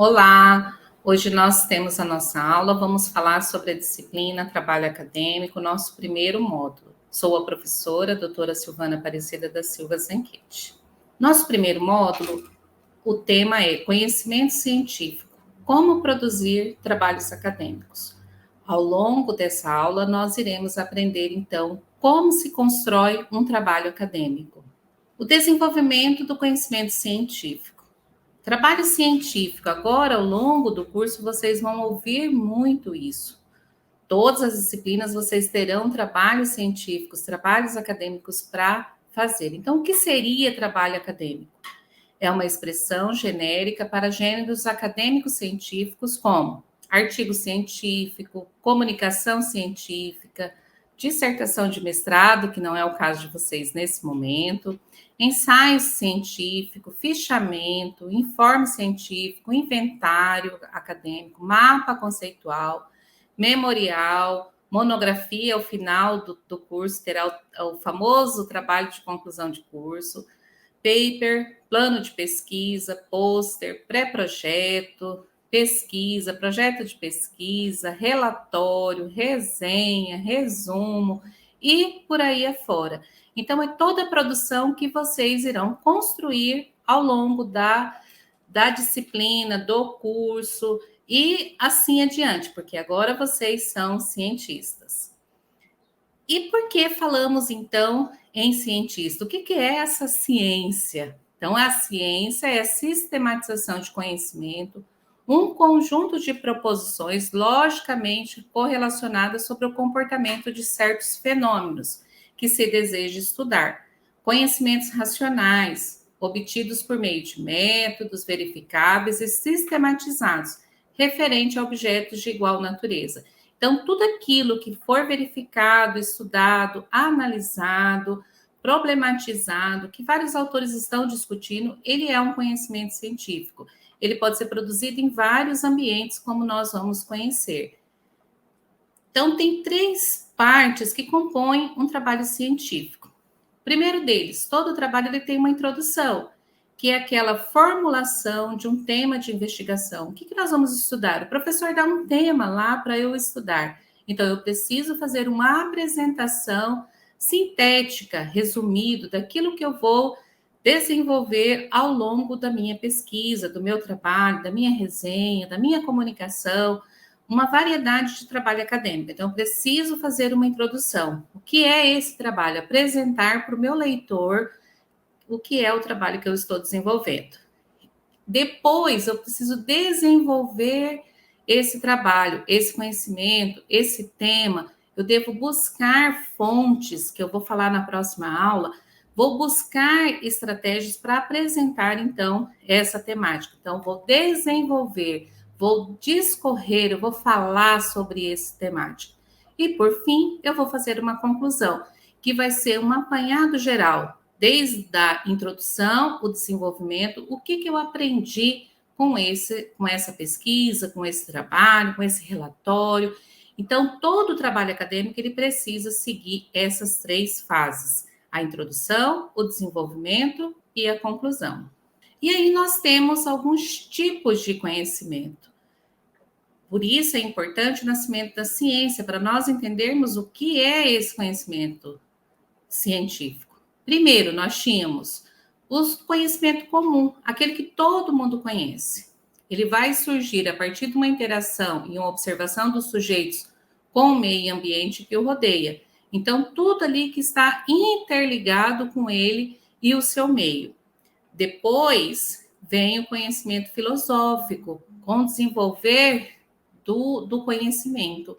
Olá, hoje nós temos a nossa aula, vamos falar sobre a disciplina Trabalho Acadêmico, nosso primeiro módulo. Sou a professora doutora Silvana Aparecida da Silva Zenquete. Nosso primeiro módulo, o tema é Conhecimento Científico, como produzir trabalhos acadêmicos. Ao longo dessa aula, nós iremos aprender, então, como se constrói um trabalho acadêmico. O desenvolvimento do conhecimento científico. Trabalho científico. Agora, ao longo do curso, vocês vão ouvir muito isso. Todas as disciplinas vocês terão trabalhos científicos, trabalhos acadêmicos para fazer. Então, o que seria trabalho acadêmico? É uma expressão genérica para gêneros acadêmicos científicos como artigo científico, comunicação científica, dissertação de mestrado, que não é o caso de vocês nesse momento, ensaio científico, fichamento, informe científico, inventário acadêmico, mapa conceitual, memorial, monografia ao final do curso, terá o famoso trabalho de conclusão de curso, paper, plano de pesquisa, pôster, pré-projeto, pesquisa, projeto de pesquisa, relatório, resenha, resumo e por aí afora. Então, é toda a produção que vocês irão construir ao longo da disciplina, do curso e assim adiante, porque agora vocês são cientistas. E por que falamos, então, em cientista? O que é essa ciência? Então, a ciência é a sistematização de conhecimento, um conjunto de proposições logicamente correlacionadas sobre o comportamento de certos fenômenos que se deseja estudar. Conhecimentos racionais, obtidos por meio de métodos verificáveis e sistematizados, referente a objetos de igual natureza. Então, tudo aquilo que for verificado, estudado, analisado, problematizado, que vários autores estão discutindo, ele é um conhecimento científico. Ele pode ser produzido em vários ambientes, como nós vamos conhecer. Então, tem três partes que compõem um trabalho científico. O primeiro deles, todo trabalho ele tem uma introdução, que é aquela formulação de um tema de investigação. O que nós vamos estudar? O professor dá um tema lá para eu estudar. Então, eu preciso fazer uma apresentação sintética, resumido, daquilo que eu vou desenvolver ao longo da minha pesquisa, do meu trabalho, da minha resenha, da minha comunicação, uma variedade de trabalho acadêmico. Então, eu preciso fazer uma introdução. O que é esse trabalho? Apresentar para o meu leitor o que é o trabalho que eu estou desenvolvendo. Depois, eu preciso desenvolver esse trabalho, esse conhecimento, esse tema. Eu devo buscar fontes, que eu vou falar na próxima aula, vou buscar estratégias para apresentar, então, essa temática. Então, vou desenvolver, vou discorrer, eu vou falar sobre esse temática. E, por fim, eu vou fazer uma conclusão, que vai ser um apanhado geral, desde a introdução, o desenvolvimento, o que eu aprendi com essa pesquisa, com esse trabalho, com esse relatório. Então, todo o trabalho acadêmico ele precisa seguir essas três fases: a introdução, o desenvolvimento e a conclusão. E aí nós temos alguns tipos de conhecimento. Por isso é importante o nascimento da ciência, para nós entendermos o que é esse conhecimento científico. Primeiro, nós tínhamos o conhecimento comum, aquele que todo mundo conhece. Ele vai surgir a partir de uma interação e uma observação dos sujeitos com o meio ambiente que o rodeia. Então, tudo ali que está interligado com ele e o seu meio. Depois, vem o conhecimento filosófico, com o desenvolver do conhecimento.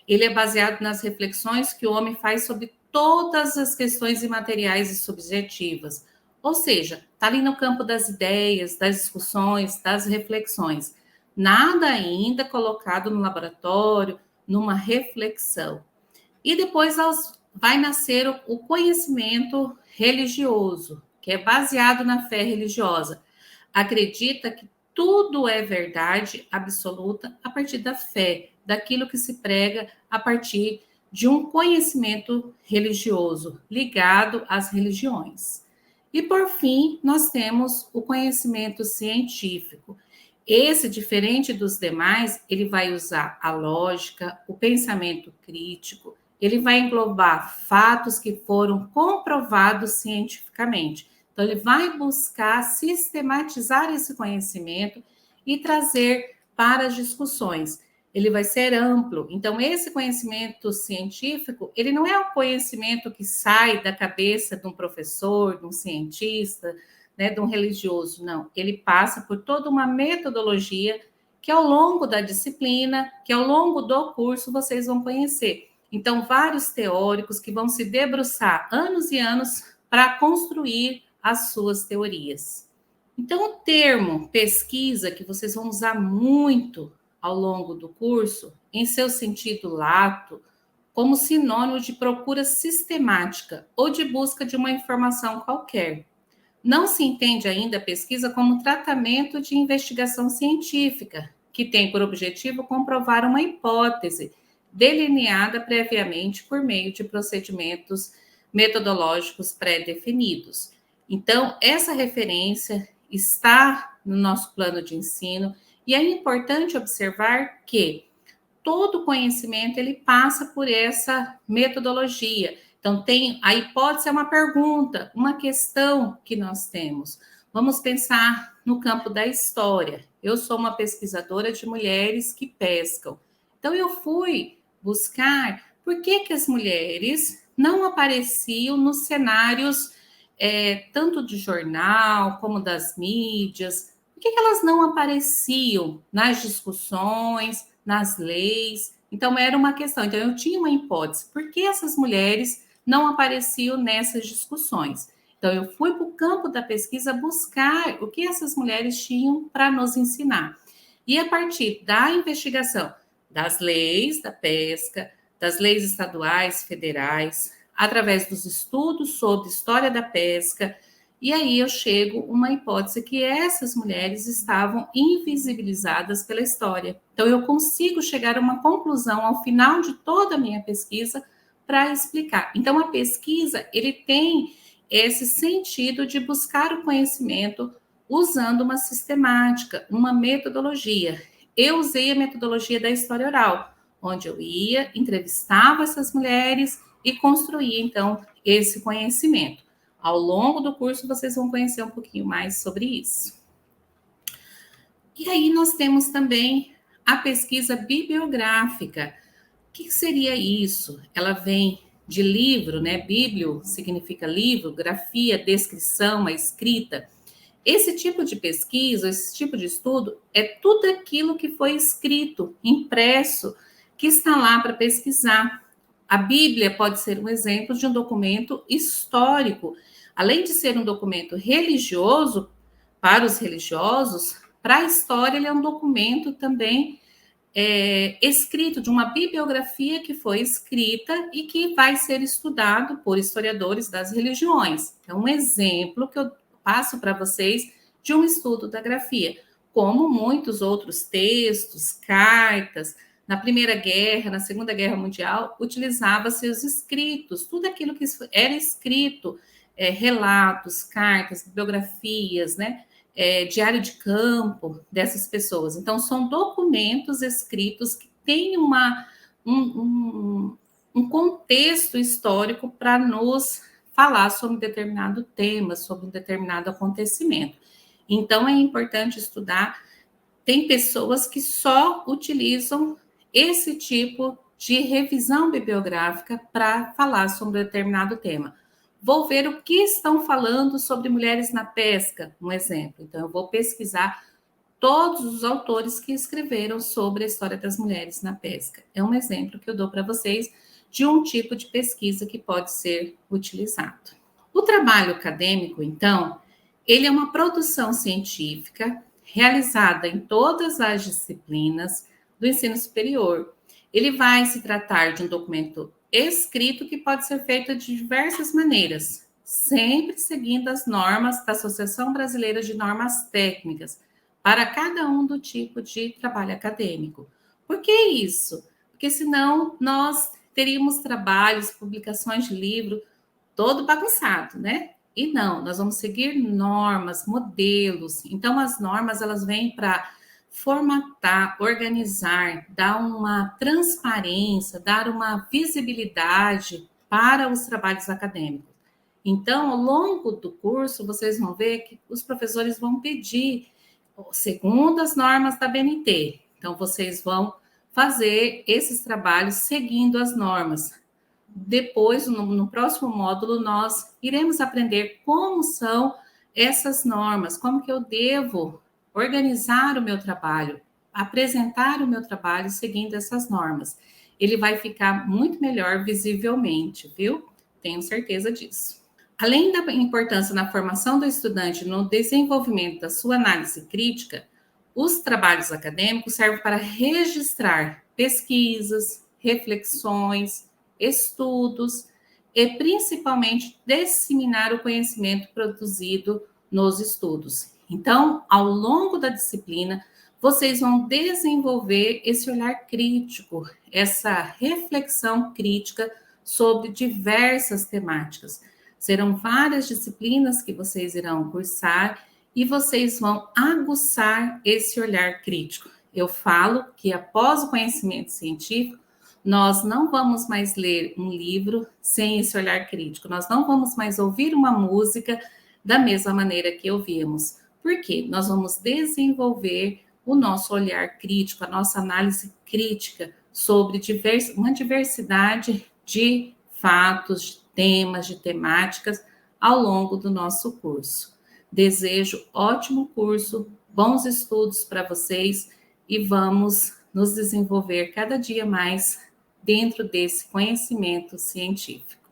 Ele é baseado nas reflexões que o homem faz sobre todas as questões imateriais e subjetivas. Ou seja, está ali no campo das ideias, das discussões, das reflexões. Nada ainda colocado no laboratório, numa reflexão. E depois vai nascer o conhecimento religioso, que é baseado na fé religiosa. Acredita que tudo é verdade absoluta a partir da fé, daquilo que se prega a partir de um conhecimento religioso ligado às religiões. E, por fim, nós temos o conhecimento científico. Esse, diferente dos demais, ele vai usar a lógica, o pensamento crítico, ele vai englobar fatos que foram comprovados cientificamente. Então, ele vai buscar sistematizar esse conhecimento e trazer para as discussões. Ele vai ser amplo. Então, esse conhecimento científico, ele não é o conhecimento que sai da cabeça de um professor, de um cientista, né, de um religioso, não. Ele passa por toda uma metodologia que ao longo da disciplina, que ao longo do curso vocês vão conhecer. Então, vários teóricos que vão se debruçar anos e anos para construir as suas teorias. Então, o termo pesquisa, que vocês vão usar muito ao longo do curso, em seu sentido lato, como sinônimo de procura sistemática ou de busca de uma informação qualquer. Não se entende ainda a pesquisa como tratamento de investigação científica, que tem por objetivo comprovar uma hipótese delineada previamente por meio de procedimentos metodológicos pré-definidos. Então, essa referência está no nosso plano de ensino e é importante observar que todo conhecimento ele passa por essa metodologia. Então, tem a hipótese é uma pergunta, uma questão que nós temos. Vamos pensar no campo da história. Eu sou uma pesquisadora de mulheres que pescam. Então, eu fui buscar por que as mulheres não apareciam nos cenários tanto de jornal como das mídias. Por que elas não apareciam nas discussões, nas leis? Então, era uma questão. Então, eu tinha uma hipótese. Por que essas mulheres não apareciam nessas discussões? Então, eu fui para o campo da pesquisa buscar o que essas mulheres tinham para nos ensinar. E a partir da investigação das leis da pesca, das leis estaduais, federais, através dos estudos sobre história da pesca, e aí eu chego uma hipótese que essas mulheres estavam invisibilizadas pela história. Então eu consigo chegar a uma conclusão ao final de toda a minha pesquisa para explicar. Então a pesquisa, ele tem esse sentido de buscar o conhecimento usando uma sistemática, uma metodologia. Eu usei a metodologia da história oral, onde eu ia, entrevistava essas mulheres e construía, então, esse conhecimento. Ao longo do curso, vocês vão conhecer um pouquinho mais sobre isso. E aí, nós temos também a pesquisa bibliográfica. O que seria isso? Ela vem de livro, né? Bíblio significa livro, grafia, descrição, a escrita. Esse tipo de pesquisa, esse tipo de estudo, é tudo aquilo que foi escrito, impresso, que está lá para pesquisar. A Bíblia pode ser um exemplo de um documento histórico. Além de ser um documento religioso, para os religiosos, para a história, ele é um documento também escrito, de uma bibliografia que foi escrita e que vai ser estudado por historiadores das religiões. É um exemplo que eu passo para vocês de um estudo da grafia, como muitos outros textos, cartas. Na Primeira Guerra, na Segunda Guerra Mundial, utilizava-se os escritos, tudo aquilo que era escrito, relatos, cartas, bibliografias, né? Diário de campo dessas pessoas. Então, são documentos escritos que têm um contexto histórico para nos falar sobre um determinado tema, sobre um determinado acontecimento. Então, é importante estudar. Tem pessoas que só utilizam esse tipo de revisão bibliográfica para falar sobre um determinado tema. Vou ver o que estão falando sobre mulheres na pesca, um exemplo. Então, eu vou pesquisar todos os autores que escreveram sobre a história das mulheres na pesca. É um exemplo que eu dou para vocês de um tipo de pesquisa que pode ser utilizado. O trabalho acadêmico, então, ele é uma produção científica realizada em todas as disciplinas do ensino superior. Ele vai se tratar de um documento escrito que pode ser feito de diversas maneiras, sempre seguindo as normas da Associação Brasileira de Normas Técnicas, para cada um do tipo de trabalho acadêmico. Por que isso? Porque senão nós teríamos trabalhos, publicações de livro, todo bagunçado, né? E não, nós vamos seguir normas, modelos. Então, as normas, elas vêm para formatar, organizar, dar uma transparência, dar uma visibilidade para os trabalhos acadêmicos. Então, ao longo do curso, vocês vão ver que os professores vão pedir, segundo as normas da BNT. Então, vocês vão fazer esses trabalhos seguindo as normas. Depois, no próximo módulo, nós iremos aprender como são essas normas, como que eu devo organizar o meu trabalho, apresentar o meu trabalho seguindo essas normas. Ele vai ficar muito melhor visivelmente, viu? Tenho certeza disso. Além da importância na formação do estudante no desenvolvimento da sua análise crítica, os trabalhos acadêmicos servem para registrar pesquisas, reflexões, estudos e principalmente disseminar o conhecimento produzido nos estudos. Então, ao longo da disciplina, vocês vão desenvolver esse olhar crítico, essa reflexão crítica sobre diversas temáticas. Serão várias disciplinas que vocês irão cursar e vocês vão aguçar esse olhar crítico. Eu falo que após o conhecimento científico, nós não vamos mais ler um livro sem esse olhar crítico. Nós não vamos mais ouvir uma música da mesma maneira que ouvimos. Por quê? Nós vamos desenvolver o nosso olhar crítico, a nossa análise crítica sobre uma diversidade de fatos, de temas, de temáticas ao longo do nosso curso. Desejo ótimo curso, bons estudos para vocês e vamos nos desenvolver cada dia mais dentro desse conhecimento científico.